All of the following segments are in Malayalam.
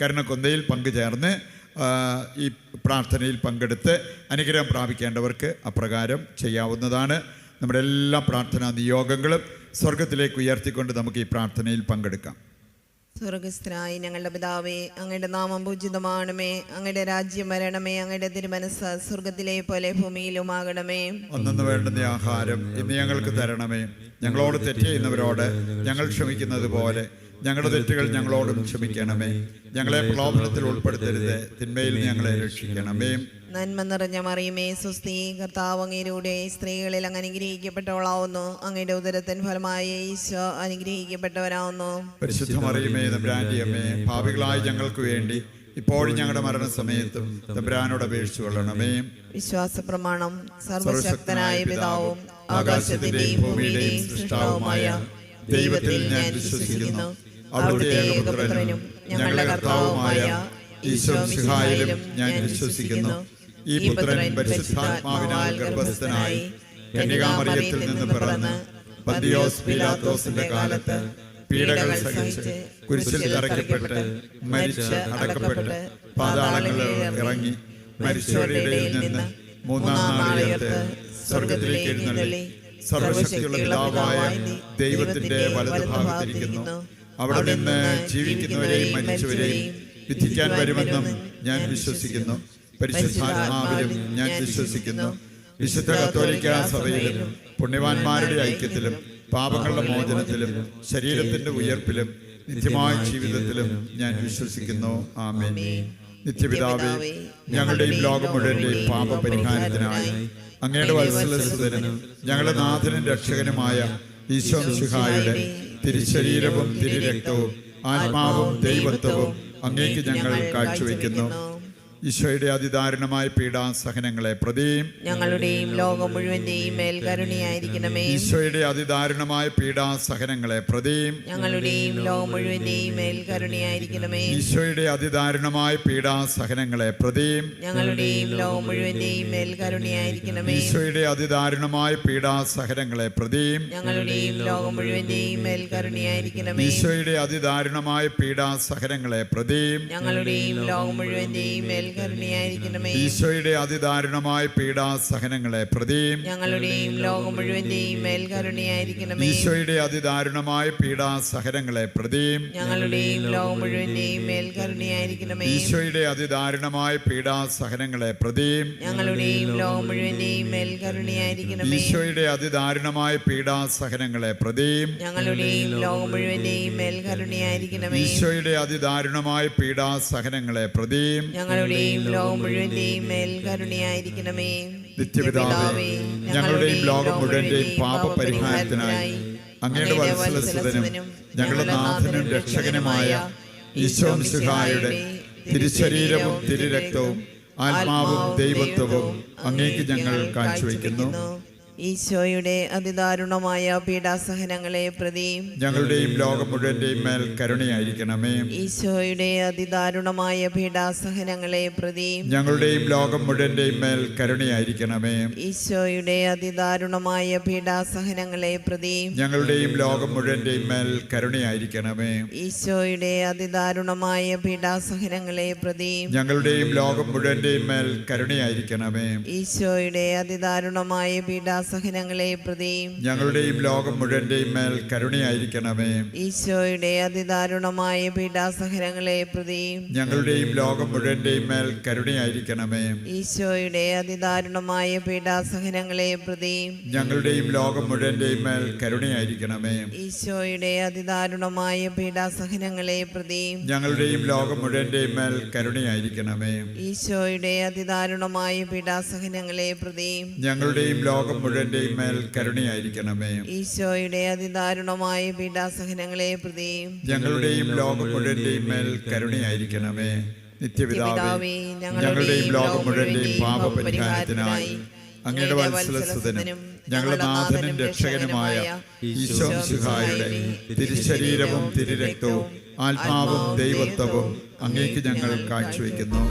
കരുണക്കൊന്തയിൽ പങ്കുചേർന്ന് ഈ പ്രാർത്ഥനയിൽ പങ്കെടുത്ത് അനുഗ്രഹം പ്രാപിക്കേണ്ടവർക്ക് അപ്രകാരം ചെയ്യാവുന്നതാണ്. നമ്മുടെ എല്ലാ പ്രാർത്ഥനാ നിയോഗങ്ങളും സ്വർഗത്തിലേക്ക് ഉയർത്തിക്കൊണ്ട് നമുക്ക് ഈ പ്രാർത്ഥനയിൽ പങ്കെടുക്കാം. സ്വർഗസ്ഥനായ ഞങ്ങളുടെ പിതാവേ, അങ്ങയുടെ നാമം പൂജിതമാണമേ, അങ്ങയുടെ രാജ്യം വരണമേ, അങ്ങയുടെ തിരുമനസ്സ് സ്വർഗത്തിലെ പോലെ ഭൂമിയിലുമാകണമേ. അന്നു വേണ്ടുന്ന ആഹാരം ഇന്ന് ഞങ്ങൾക്ക് തരണമേ. ഞങ്ങളോട് തെറ്റ് ചെയ്യുന്നവരോട് ഞങ്ങൾ ക്ഷമിക്കുന്നത് പോലെ ഞങ്ങളുടെ തെറ്റുകൾ ഞങ്ങളോടും ക്ഷമിക്കണമേ. ഞങ്ങളെ പ്രലോഭനത്തിൽ ഉൾപ്പെടുത്തരുത്, തിന്മയിൽ ഞങ്ങളെ രക്ഷിക്കണമേ. നന്മ നിറഞ്ഞ മറിയമേ, സ്വസ്തി, കർത്താവ് അങ്ങയിലൂടെ സ്ത്രീകളിൽ അങ്ങ് അനുഗ്രഹിക്കപ്പെട്ടവളാവുന്നു. അങ്ങയുടെ ഉദരത്തിൻ ഫലമായ ഈശോ അനുഗ്രഹിക്കപ്പെട്ടവനാവുന്നു. പരിശുദ്ധ മറിയമേ, തമ്പുരാന്റെ അമ്മേ, പാപികളായ ഞങ്ങൾക്ക് വേണ്ടി ഇപ്പോഴും ഞങ്ങളുടെ മരണസമയത്തും തമ്പുരാനോട് അപേക്ഷിച്ചു കൊള്ളണമേ. വിശ്വാസ പ്രമാണം. സർവശക്തനായ പിതാവും ആകാശത്തിന്റെയും ഭൂമിയുടെയും സൃഷ്ടാവുമായ ദൈവത്തിൽ ഞാൻ വിശ്വസിക്കുന്നു. അവിടുത്തെ ഏകപുത്രനും ഞങ്ങളുടെ കർത്താവുമായ ഈശോ മിശിഹായിലും ഞാൻ വിശ്വസിക്കുന്നു. ഈ പുത്രൻ പരിശുദ്ധാത്മാവിനാൽ ഗർഭസ്ഥനായി കന്യകാമറിയത്തിൽ നിന്ന് പിറന്ന് പന്തിയോസ് പീലാത്തോസിന്റെ കാലത്ത് പീഡകൾ സഹിച്ച് കുരിശിൽ തറയ്ക്കപ്പെട്ട് മരിച്ച് അടക്കപ്പെട്ട് പാതാളങ്ങളിൽ ഇറങ്ങി മരിച്ചവരുടെ ഇടയിൽ നിന്ന് മൂന്നാം നാൾ ഉയർത്ത് സ്വർഗത്തിലേക്ക് എഴുന്നള്ളി സർവശക്തിയുള്ള പിതാവായ ദൈവത്തിന്റെ വലതുഭാഗത്തിരിക്കുന്നു. അവിടെ നിന്ന് ജീവിക്കുന്നവരെയും മരിച്ചവരെയും വിധിക്കാൻ വരുമെന്നും ഞാൻ വിശ്വസിക്കുന്നു. പരിശുദ്ധാത്മാവിലും ഞാൻ വിശ്വസിക്കുന്നു. വിശുദ്ധ കത്തോലിക്ക സഭയിലും പുണ്യവാന്മാരുടെ ഐക്യത്തിലും പാപങ്ങളുടെ മോചനത്തിലും ശരീരത്തിന്റെ ഉയർപ്പിലും നിത്യമായ ജീവിതത്തിലും ഞാൻ വിശ്വസിക്കുന്നു. ആമേൻ. നിത്യപിതാവേ, ഞങ്ങളുടെയും ലോകം മുഴുവന്റെയും പാപപരിഹാരത്തിനായി അങ്ങയുടെ വത്സലസുതനും ഞങ്ങളുടെ നാഥനും രക്ഷകനുമായ ഈശോ മിശിഹായുടെ തിരുശരീരവും തിരുരക്തവും ആത്മാവും ദൈവത്വവും അങ്ങേക്ക് ഞങ്ങൾ കാഴ്ചവെക്കുന്നു. ഈശോയുടെ അതിദാരുണമായ പീഡാസഹനങ്ങളെ പ്രതിയും ഞങ്ങളുടെയും ലോകം മുഴുവന്റെയും മേൽ കരുണയായിരിക്കണമേ. ഈശോയുടെ അതിദാരുണമായ പീഡാസഹനങ്ങളെ പ്രതിയും ഞങ്ങളുടെയും ലോകം മുഴുവന്റെയും മേൽ കരുണയായിരിക്കണമേ. ഈശോയുടെ അതിദാരുണമായ പീഡാസഹനങ്ങളെ പ്രതിയും ഞങ്ങളുടെയും ലോകം മുഴുവന്റെയും മേൽ കരുണയായിരിക്കണമേ. ഈശോയുടെ അതിദാരുണമായ പീഡാസഹനങ്ങളെ പ്രതിയും ഞങ്ങളുടെയും ലോകം മുഴുവന്റെയും മേൽ കരുണയായിരിക്കണമേ. ഈശോയുടെ അതിദാരുണമായ പീഡാസഹനങ്ങളെ പ്രതിയും ഞങ്ങളുടെയും ലോകം മുഴുവന്റെയും മേൽ കരുണയായിരിക്കണമേ. ഈശോയുടെ അതിദാരുണമായ പീഡാസഹനങ്ങളെ പ്രതിയും ഞങ്ങളുടെയും ലോകം മുഴുവന്റെയും മേൽ കരുണയായിരിക്കണമേ. ഈശോയുടെ അതിദാരുണമായ പീഡാസഹനങ്ങളെ പ്രതിയും ഞങ്ങളുടെയും ലോകം മുഴുവന്റെയും മേൽ കരുണയായിരിക്കണമേ. ഈശോയുടെ അതിദാരുണമായ പീഡാസഹനങ്ങളെ പ്രതിയും ഞങ്ങളുടെയും ലോകം മുഴുവന്റെയും മേൽ കരുണയായിരിക്കണമേ. ഈശോയുടെ അതിദാരുണമായ പീഡാസഹനങ്ങളെ പ്രതിയും ഞങ്ങളുടെയും ലോകം മുഴുവന്റെയും മേൽ കരുണയായിരിക്കണമേ. ഈശോയുടെ അതിദാരുണമായ പീഡാസഹനങ്ങളെ പ്രതിയും ഞങ്ങളുടെയും ലോകം മുഴുവന്റെയും മേൽ കരുണയായിരിക്കണമേ. നിത്യപിതാവേ, ഞങ്ങളുടെയും ലോകം മുഴുവന്റെയും പാപപരിഹാരത്തിനായി അങ്ങയുടെ വത്സലസുതനും ഞങ്ങളുടെ നാഥനും രക്ഷകനുമായ ഈശോ മിശിഹായുടെ തിരുശരീരവും തിരുരക്തവും ആത്മാവും ദൈവത്വവും അങ്ങേക്ക് ഞങ്ങൾ കാഴ്ചവെക്കുന്നു. ഈശോയുടെ അതിദാരുണമായ പീഡാസഹനങ്ങളെ പ്രതി ഞങ്ങളുടെയും ലോകം മുഴുവന്റെയും മേൽ കരുണയായിരിക്കണമേ. ഈശോയുടെ അതിദാരുണമായ പീഡാസഹനങ്ങളെ പ്രതി ഞങ്ങളുടെയും ലോകം മുഴുവന്റെയും മേൽ കരുണയായിരിക്കണമേ. ഈശോയുടെ അതിദാരുണമായ പീഡാസഹനങ്ങളെ പ്രതി ഞങ്ങളുടെയും ലോകം മുഴുവന്റെയും മേൽ കരുണയായിരിക്കണമേ. ഈശോയുടെ അതിദാരുണമായ പീഡാസഹനങ്ങളെ പ്രതി ഞങ്ങളുടെയും ലോകം മുഴുവന്റെയും മേൽ കരുണയായിരിക്കണമേ. ഈശോയുടെ അതിദാരുണമായ പീഡാസഹനങ്ങളെ പ്രതി ഞങ്ങളുടെയും ലോകം മുഴുവന്റെയും മേൽ കരുണയായിരിക്കണമേ. ഈശോയുടെ അതിദാരുണമായ പീഡാസഹനങ്ങളെ പ്രതി ഞങ്ങളുടെയും ലോകം മുഴുവന്റെയും മേൽ കരുണയായിരിക്കണമേ. ഈശോയുടെ അതിദാരുണമായ പീഡാസഹനങ്ങളെ പ്രതി ഞങ്ങളുടെയും ലോകം മുഴുവന്റെയും മേൽ കരുണയായിരിക്കണമേ. ഈശോയുടെ അതിദാരുണമായ പീഡാസഹനങ്ങളെ പ്രതി ഞങ്ങളുടെയും ലോകം മുഴുവന്റെയും മേൽ കരുണയായിരിക്കണമേ. ഈശോയുടെ അതിദാരുണമായ പീഡാസഹനങ്ങളെ പ്രതി ഞങ്ങളുടെയും ലോകം മുഴുവന്റെയും മേൽ കരുണയായിരിക്കണമേ. ഈശോയുടെ അതിദാരുണമായ പീഡാസഹനങ്ങളെ പ്രതി ഞങ്ങളുടെയും ലോകം മുഴുവന്റെയും മേൽ കരുണയായിരിക്കണമേ. നിത്യപിതാവേ, ഞങ്ങളുടെയും ലോകം മുഴുവന്റെയും പാപപരിഹാരത്തിനായി അങ്ങയുടെ വത്സലസുതനും ഞങ്ങളുടെ നാഥനും രക്ഷകനുമായ ഈശോ മിശിഹായുടെ തിരുശരീരവും തിരുരക്തവും ആത്മാവും ദൈവത്വവും അങ്ങേക്ക് ഞങ്ങൾ കാഴ്ചവെക്കുന്നു.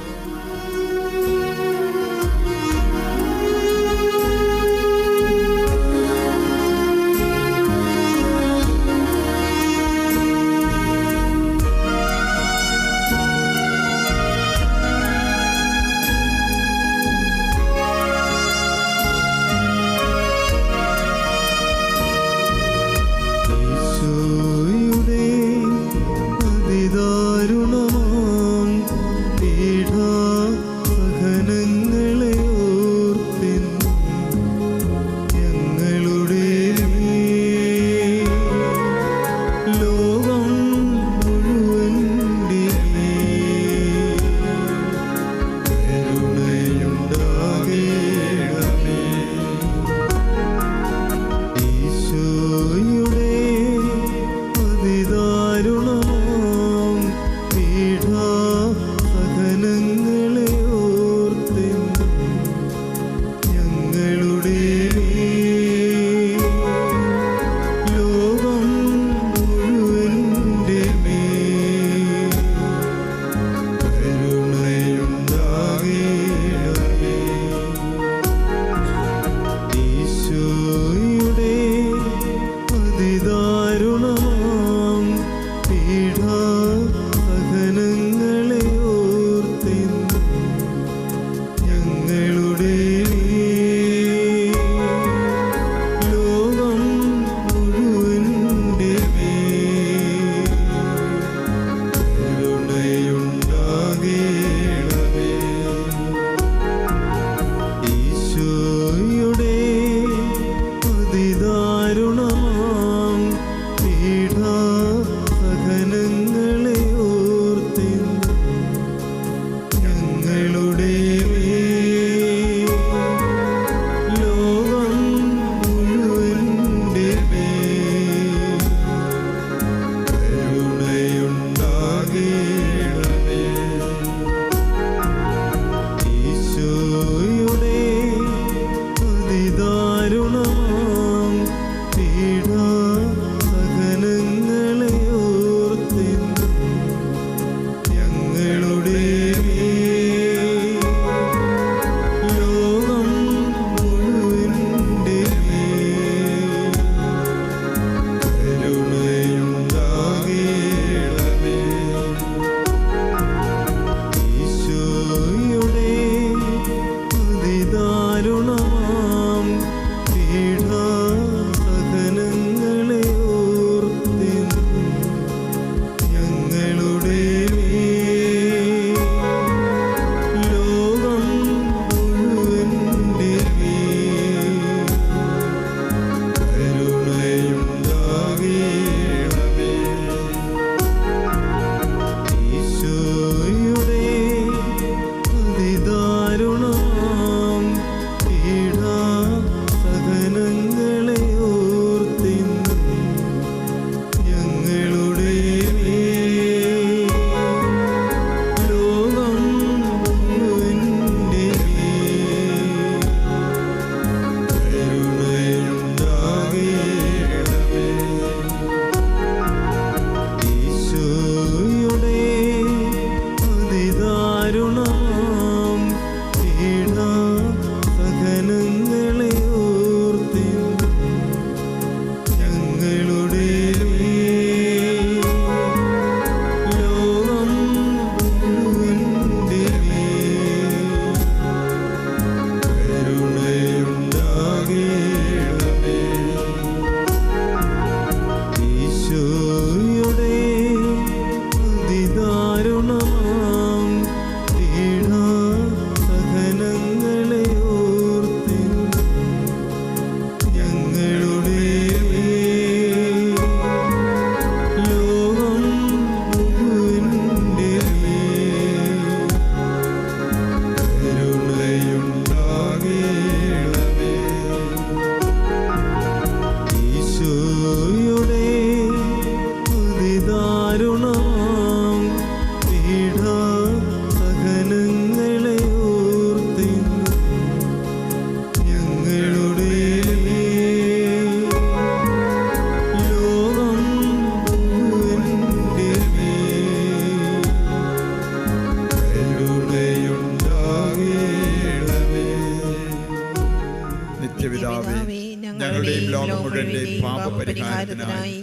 മുഴുവന്റെയും പാപപരിഹാരത്തിനായി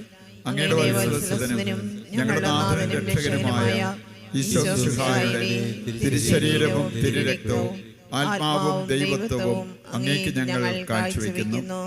അങ്ങയുടെ വത്സലസുതനും ഞങ്ങളുടെ നാഥനും രക്ഷകനുമായ ഈശോ മിശിഹായുടെ തിരുശരീരവും തിരുരക്തവും ആത്മാവും ദൈവത്വവും അങ്ങേക്ക് ഞങ്ങൾ കാഴ്ചവെക്കുന്നു.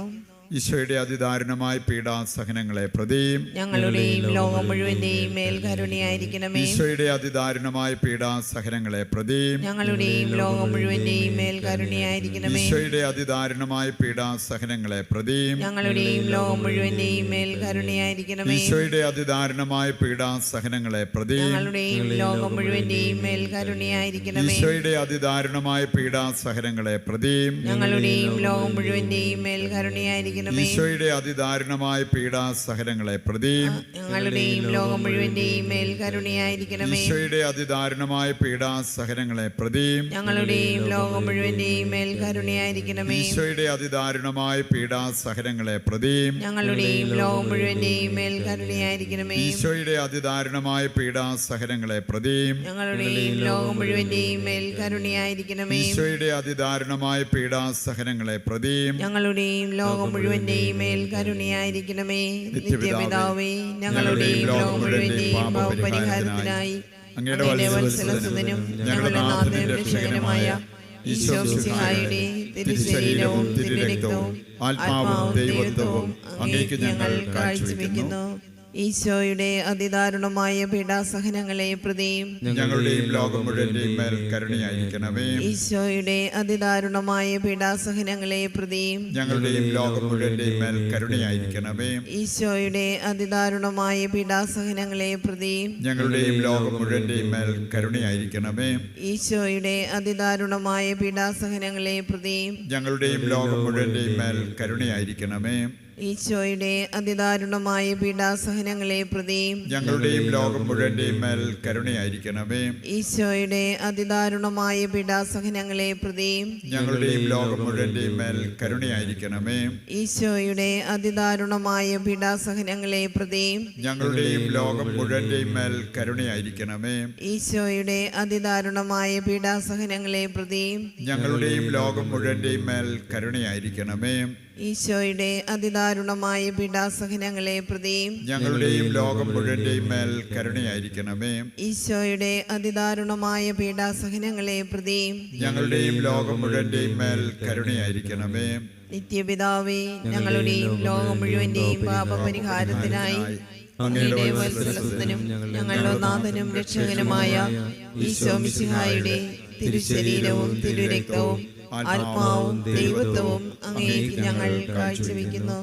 ഈശോയുടെ അതിദാരുണമായ പീഡാസഹനങ്ങളെ പ്രതിയും ഞങ്ങളുടെയും ലോകം മുഴുവന്റെയും മേൽ കരുണയായിരിക്കണമേ. ഈശോയുടെ അതിദാരുണമായ പീഡാസഹനങ്ങളെ പ്രതിയും ഞങ്ങളുടെയും ലോകം മുഴുവന്റെയും മേൽ കരുണയായിരിക്കണമേ. ഈശോയുടെ അതിദാരുണമായ പീഡാസഹനങ്ങളെ പ്രതിയും ഞങ്ങളുടെയും ലോകം മുഴുവന്റെയും മേൽ കരുണയായിരിക്കണമേ. ഈശോയുടെ അതിദാരുണമായ പീഡാസഹനങ്ങളെ പ്രതിയും ഞങ്ങളുടെയും ലോകം മുഴുവന്റെയും മേൽ കരുണയായിരിക്കണമേ. ഈശോയുടെ അതിദാരുണമായ പീഡാസഹനങ്ങളെ പ്രതിയും ഞങ്ങളുടെയും ലോകം മുഴുവന്റെയും മേൽ കരുണയായിരിക്കണമേ. ഈശോയുടെ അതിദാരുണമായ പീഡാസഹനങ്ങളെ പ്രതിയും ഞങ്ങളുടെയും ലോകം മുഴുവന്റെയും മേൽ കരുണയായിരിക്കണമേ. ഈശോയുടെ അതിദാരുണമായ പീഡാസഹനങ്ങളെ പ്രതിയും ഞങ്ങളുടെയും ലോകം മുഴുവന്റെയും മേൽ കരുണയായിരിക്കണമേ. ഈശോയുടെ അതിദാരുണമായ പീഡാസഹനങ്ങളെ പ്രതിയും ഞങ്ങളുടെയും ലോകം മുഴുവന്റെയും മേൽ കരുണയായിരിക്കണമേ. ഈശോയുടെ അതിദാരുണമായ പീഡാസഹനങ്ങളെ പ്രതിയും ഞങ്ങളുടെയും ലോകം മുഴുവന്റെയും മേൽ കരുണയായിരിക്കണമേ. ഈശോയുടെ അതിദാരുണമായ പീഡാസഹനങ്ങളെ പ്രതിയും ഞങ്ങളുടെയും ലോകം മുഴുവന്റെയും മേൽ കരുണയായിരിക്കണമേ. നിത്യപിതാവേ, ഞങ്ങളുടെയും ലോകം മുഴുവന്റെയും പാപപരിഹാരത്തിനായി അങ്ങയുടെ വത്സലസുതനും ഞങ്ങളുടെ നാഥനും രക്ഷകനുമായ ഈശോ മിശിഹായുടെ തിരുശരീരവും തിരുരക്തവും ആത്മാവും ദൈവത്വവും അങ്ങേക്ക് ഞങ്ങൾ കാഴ്ചവെക്കുന്നു. ഈശോയുടെ അതിദാരുണമായ പീഡാസഹനങ്ങളെ പ്രതിയും ഞങ്ങളുടെയും ലോകം മുഴുവന്റെയും മേൽ കരുണയായിരിക്കണമേ. ഈശോയുടെ അതിദാരുണമായ പീഡാസഹനങ്ങളെ പ്രതിയും ഞങ്ങളുടെയും ലോകം മുഴുവന്റെയും മേൽ കരുണയായിരിക്കണമേ. ഈശോയുടെ അതിദാരുണമായ പീഡാസഹനങ്ങളെ പ്രതിയും ഞങ്ങളുടെയും ലോകം മുഴുവന്റെയും മേൽ കരുണയായിരിക്കണമേ. ഈശോയുടെ അതിദാരുണമായ പീഡാസഹനങ്ങളെ പ്രതിയും ഞങ്ങളുടെയും ലോകം മുഴുവന്റെയും മേൽ കരുണയായിരിക്കണമേ. ഈശോയുടെ അതിദാരുണമായ പീഡാസഹനങ്ങളെ പ്രതിയും ഞങ്ങളുടെയും ലോകം മുഴുവന്റെയും മേൽ കരുണയായിരിക്കണമേ. ഈശോയുടെ അതിദാരുണമായ പീഡാസഹനങ്ങളെ പ്രതിയും ഞങ്ങളുടെയും ലോകം മുഴുവന്റെയും മേൽ കരുണയായിരിക്കണമേ. ഈശോയുടെ അതിദാരുണമായ പീഡാസഹനങ്ങളെ പ്രതിയും ഞങ്ങളുടെയും ലോകം മുഴുവന്റെയും മേൽ കരുണയായിരിക്കണമേ. ഈശോയുടെ അതിദാരുണമായ പീഡാസഹനങ്ങളെ പ്രതിയും ഞങ്ങളുടെയും ലോകം മുഴുവന്റെയും മേൽ കരുണയായിരിക്കണമേ. ഈശോയുടെ അതിദാരുണമായ പീഡാസഹനങ്ങളെ പ്രതിയും ഞങ്ങളുടെയും ലോകം മുഴുവന്റെയും മേൽ കരുണയായിരിക്കണമേ. ഈശോയുടെ അതിദാരുണമായ പീഡാസഹനങ്ങളെ പ്രതിയും ഞങ്ങളുടെയും ലോകം മുഴുവന്റെയും മേൽ കരുണയായിരിക്കണമേ. നിത്യപിതാവേ, ഞങ്ങളുടെയും ലോകം മുഴുവന്റെയും പാപപരിഹാരത്തിനായി അങ്ങയുടെ വത്സലസുതനും ഞങ്ങളുടെ നാഥനും രക്ഷകനുമായ ഈശോ മിശിഹായുടെ തിരുശരീരവും തിരുരക്തവും ആത്മാവും ദൈവത്വവും അങ്ങേക്ക് ഞങ്ങൾ കാഴ്ചവെക്കുന്നു.